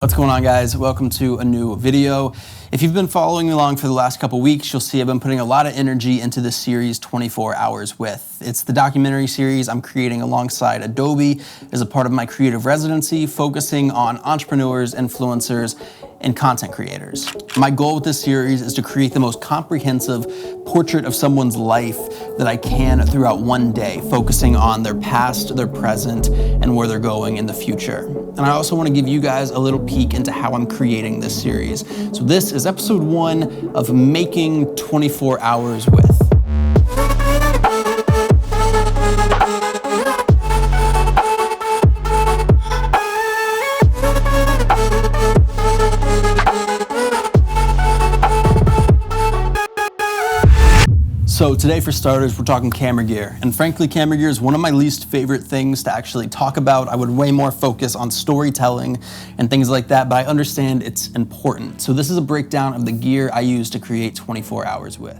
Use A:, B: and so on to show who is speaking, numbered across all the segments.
A: What's going on, guys? Welcome to a new video. If you've been following me along for the last couple weeks, you'll see I've been putting a lot of energy into this series 24 Hours With. It's the documentary series I'm creating alongside Adobe as a part of my creative residency, focusing on entrepreneurs, influencers, and content creators. My goal with this series is to create the most comprehensive portrait of someone's life that I can throughout one day, focusing on their past, their present, and where they're going in the future. And I also want to give you guys a little peek into how I'm creating this series. So this is episode 1 of Making 24 Hours With. So today, for starters, we're talking camera gear. And frankly, camera gear is one of my least favorite things to actually talk about. I would way more focus on storytelling and things like that, but I understand it's important. So this is a breakdown of the gear I use to create 24 Hours With.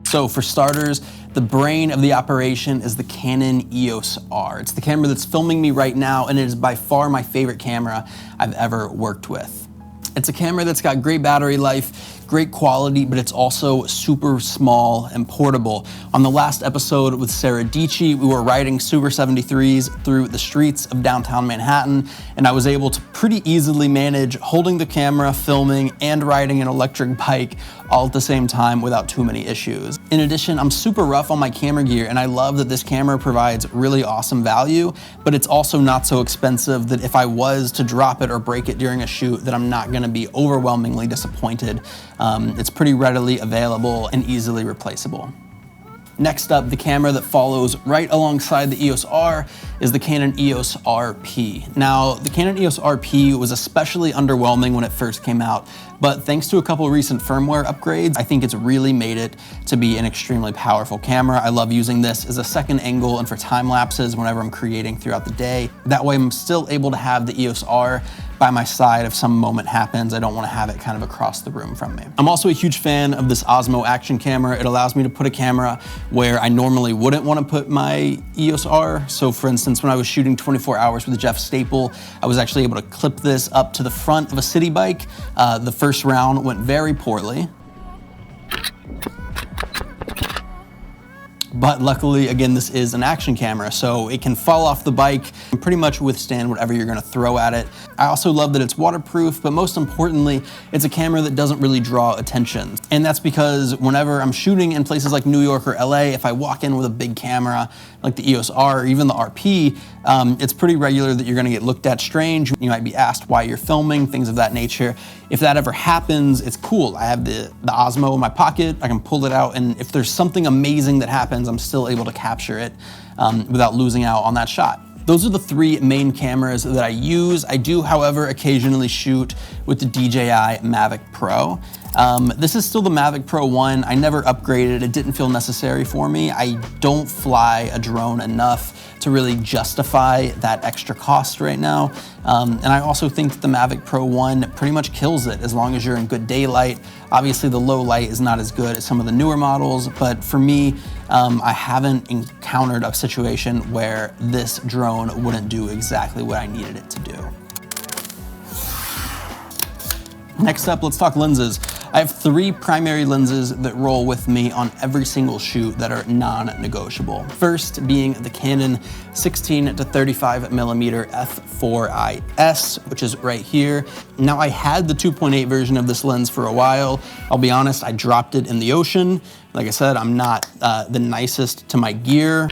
A: So for starters, the brain of the operation is the Canon EOS R. It's the camera that's filming me right now, and it is by far my favorite camera I've ever worked with. It's a camera that's got great battery life, great quality, but it's also super small and portable. On the last episode with Sarah Dici, we were riding Super 73s through the streets of downtown Manhattan, and I was able to pretty easily manage holding the camera, filming, and riding an electric bike all at the same time without too many issues. In addition, I'm super rough on my camera gear, and I love that this camera provides really awesome value, but it's also not so expensive that if I was to drop it or break it during a shoot, that I'm not gonna be overwhelmingly disappointed. It's pretty readily available and easily replaceable. Next up, the camera that follows right alongside the EOS R is the Canon EOS RP. Now, the Canon EOS RP was especially underwhelming when it first came out, but thanks to a couple of recent firmware upgrades, I think it's really made it to be an extremely powerful camera. I love using this as a second angle and for time lapses whenever I'm creating throughout the day. That way I'm still able to have the EOS R by my side if some moment happens. I don't want to have it kind of across the room from me. I'm also a huge fan of this Osmo action camera. It allows me to put a camera where I normally wouldn't want to put my EOS R. So for instance, when I was shooting 24 Hours with Jeff Staple, I was actually able to clip this up to the front of a city bike. The first round went very poorly, but luckily, again, this is an action camera, so it can fall off the bike and pretty much withstand whatever you're gonna throw at it. I also love that it's waterproof, but most importantly, it's a camera that doesn't really draw attention. And that's because whenever I'm shooting in places like New York or LA, if I walk in with a big camera like the EOS R or even the RP, it's pretty regular that you're gonna get looked at strange. You might be asked why you're filming, things of that nature. If that ever happens, it's cool. I have the Osmo in my pocket, I can pull it out, and if there's something amazing that happens, I'm still able to capture it without losing out on that shot. Those are the 3 main cameras that I use. I do, however, occasionally shoot with the DJI Mavic Pro. This is still the Mavic Pro 1. I never upgraded. It didn't feel necessary for me. I don't fly a drone enough to really justify that extra cost right now. And I also think that the Mavic Pro 1 pretty much kills it as long as you're in good daylight. Obviously, the low light is not as good as some of the newer models, but for me, I haven't encountered a situation where this drone wouldn't do exactly what I needed it to do. Next up, let's talk lenses. I have 3 primary lenses that roll with me on every single shoot that are non-negotiable. First being the Canon 16 to 35mm f4IS, which is right here. Now, I had the 2.8 version of this lens for a while. I'll be honest, I dropped it in the ocean. Like I said, I'm not the nicest to my gear.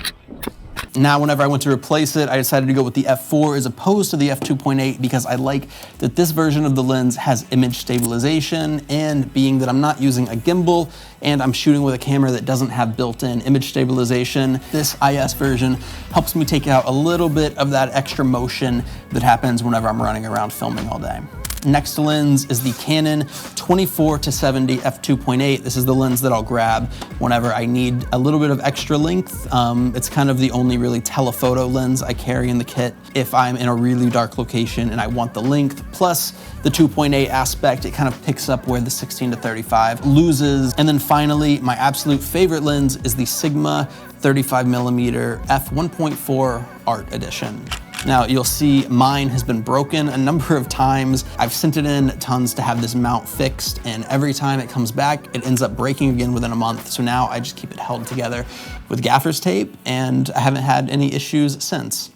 A: Now, whenever I went to replace it, I decided to go with the f4 as opposed to the f2.8 because I like that this version of the lens has image stabilization, and being that I'm not using a gimbal and I'm shooting with a camera that doesn't have built-in image stabilization, this IS version helps me take out a little bit of that extra motion that happens whenever I'm running around filming all day. Next lens is the Canon 24-70 f2.8. This is the lens that I'll grab whenever I need a little bit of extra length. It's kind of the only really telephoto lens I carry in the kit if I'm in a really dark location and I want the length. Plus the 2.8 aspect, it kind of picks up where the 16 to 35 loses. And then finally, my absolute favorite lens is the Sigma 35mm f1.4 Art Edition. Now you'll see mine has been broken a number of times. I've sent it in tons to have this mount fixed, and every time it comes back, it ends up breaking again within a month. So now I just keep it held together with gaffer's tape, and I haven't had any issues since.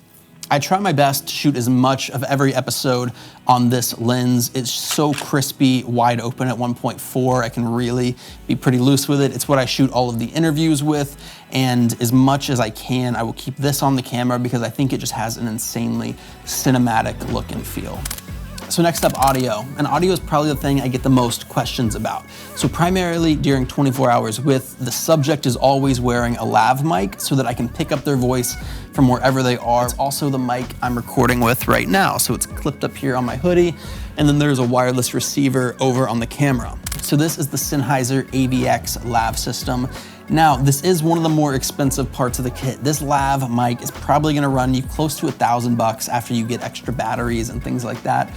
A: I try my best to shoot as much of every episode on this lens. It's so crispy, wide open at 1.4. I can really be pretty loose with it. It's what I shoot all of the interviews with, and as much as I can, I will keep this on the camera because I think it just has an insanely cinematic look and feel. So next up, audio. And audio is probably the thing I get the most questions about. So primarily during 24 hours with, the subject is always wearing a lav mic so that I can pick up their voice from wherever they are. It's also the mic I'm recording with right now. So it's clipped up here on my hoodie, and then there's a wireless receiver over on the camera. So this is the Sennheiser AVX lav system. Now, this is one of the more expensive parts of the kit. This lav mic is probably gonna run you close to $1,000 after you get extra batteries and things like that.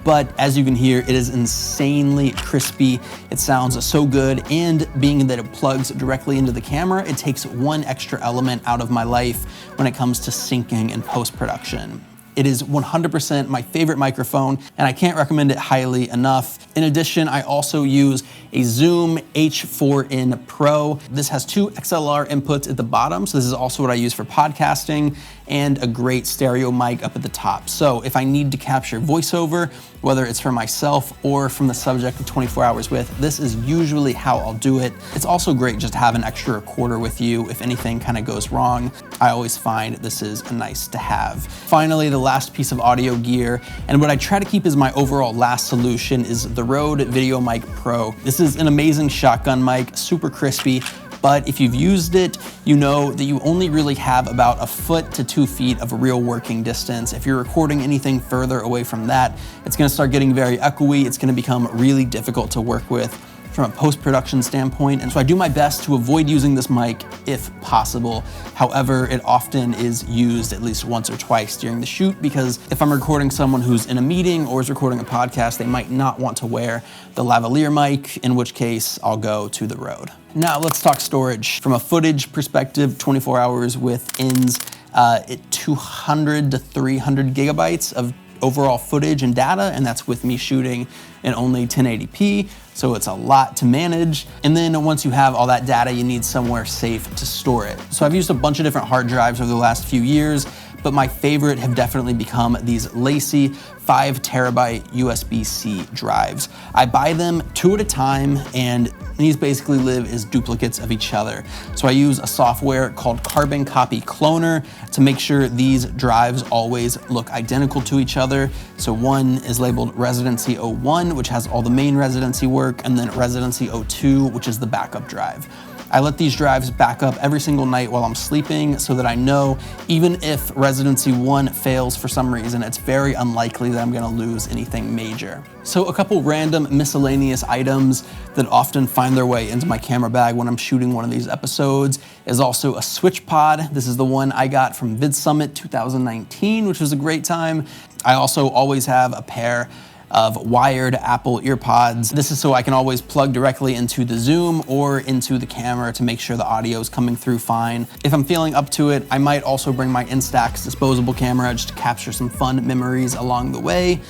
A: But as you can hear, it is insanely crispy. It sounds so good, and being that it plugs directly into the camera, it takes one extra element out of my life when it comes to syncing and post-production. It is 100% my favorite microphone, and I can't recommend it highly enough. In addition, I also use a Zoom H4n Pro. This has two XLR inputs at the bottom, so this is also what I use for podcasting, and a great stereo mic up at the top. So if I need to capture voiceover, whether it's for myself or from the subject of 24 hours with, this is usually how I'll do it. It's also great just to have an extra recorder with you if anything kind of goes wrong. I always find this is a nice to have. Finally, the last piece of audio gear, and what I try to keep as my overall last solution, is the Rode VideoMic Pro. This is an amazing shotgun mic, super crispy, but if you've used it, you know that you only really have about 1 foot to 2 feet of real working distance. If you're recording anything further away from that, it's gonna start getting very echoey. It's gonna become really difficult to work with from a post-production standpoint. And so I do my best to avoid using this mic if possible. However, it often is used at least once or twice during the shoot, because if I'm recording someone who's in a meeting or is recording a podcast, they might not want to wear the lavalier mic, in which case I'll go to the Rode. Now let's talk storage. From a footage perspective, 24 hours with ends at 200 to 300 gigabytes of overall footage and data, and that's with me shooting in only 1080p, so it's a lot to manage. And then once you have all that data, you need somewhere safe to store it. So I've used a bunch of different hard drives over the last few years, but my favorite have definitely become these lacy 5 terabyte USB-C drives. I buy them 2 at a time, and these basically live as duplicates of each other. So I use a software called Carbon Copy Cloner to make sure these drives always look identical to each other. So one is labeled Residency 01, which has all the main residency work, and then Residency 02, which is the backup drive. I let these drives back up every single night while I'm sleeping so that I know even if Residency 1 fails for some reason, it's very unlikely that I'm gonna lose anything major. So a couple random miscellaneous items that often find their way into my camera bag when I'm shooting one of these episodes is also a switch pod. This is the one I got from VidSummit 2019, which was a great time. I also always have a pair of wired Apple earpods. This is so I can always plug directly into the Zoom or into the camera to make sure the audio is coming through fine. If I'm feeling up to it, I might also bring my Instax disposable camera just to capture some fun memories along the way.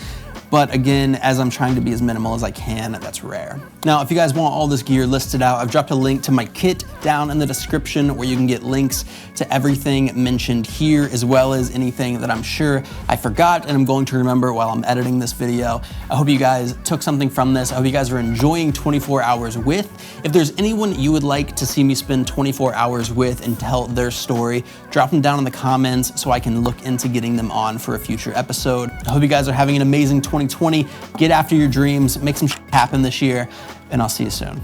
A: But again, as I'm trying to be as minimal as I can, that's rare. Now, if you guys want all this gear listed out, I've dropped a link to my kit down in the description where you can get links to everything mentioned here, as well as anything that I'm sure I forgot and I'm going to remember while I'm editing this video. I hope you guys took something from this. I hope you guys are enjoying 24 hours with. If there's anyone you would like to see me spend 24 hours with and tell their story, drop them down in the comments so I can look into getting them on for a future episode. I hope you guys are having an amazing 2020. Get after your dreams, make some shit happen this year, and I'll see you soon.